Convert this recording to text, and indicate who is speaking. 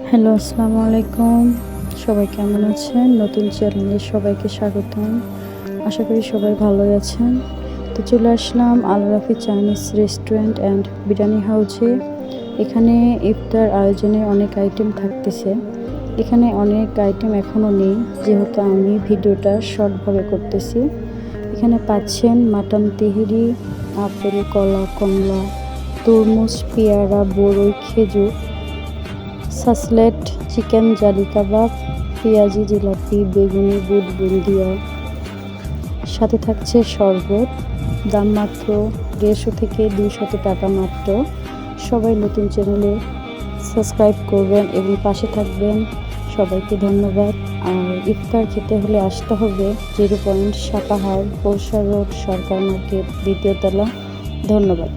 Speaker 1: Hello, আসসালামু আলাইকুম। সবাই কেমন আছেন? নতুন চ্যানেলে সবাইকে স্বাগতম। আশা করি সবাই ভালোই আছেন। তো চলে আসলাম Al Rafi Chinese restaurant and biryani হাউসে। এখানে ইফতার আয়োজনে অনেক আইটেম থাকতেছে। এখানে অনেক আইটেম এখনও নেই, যেহেতু আমি ভিডিওটা শর্টভাবে করতেছি। এখানে পাচ্ছেন মাটন তেহেরি, আপেল, কলা, কমলা, তরমুজ, পেয়ারা, বরই, খেজুর, সাসলেট, চিকেন জালি কাবাব, পেঁয়াজি, জিলাপি, বেগুনি, বুট, বুন্দিয়া, সাথে থাকছে শরবত। দাম মাত্র 150 থেকে 200 টাকা মাত্র। সবাই নতুন চ্যানেলে সাবস্ক্রাইব করবেন এবং পাশে থাকবেন। সবাইকে ধন্যবাদ। আর ইফতার খেতে হলে আসতে হবে 0 পয়েন্ট সাপাহার, পোরশা রোড, সরকার মার্কেট, 2য় তলা। ধন্যবাদ।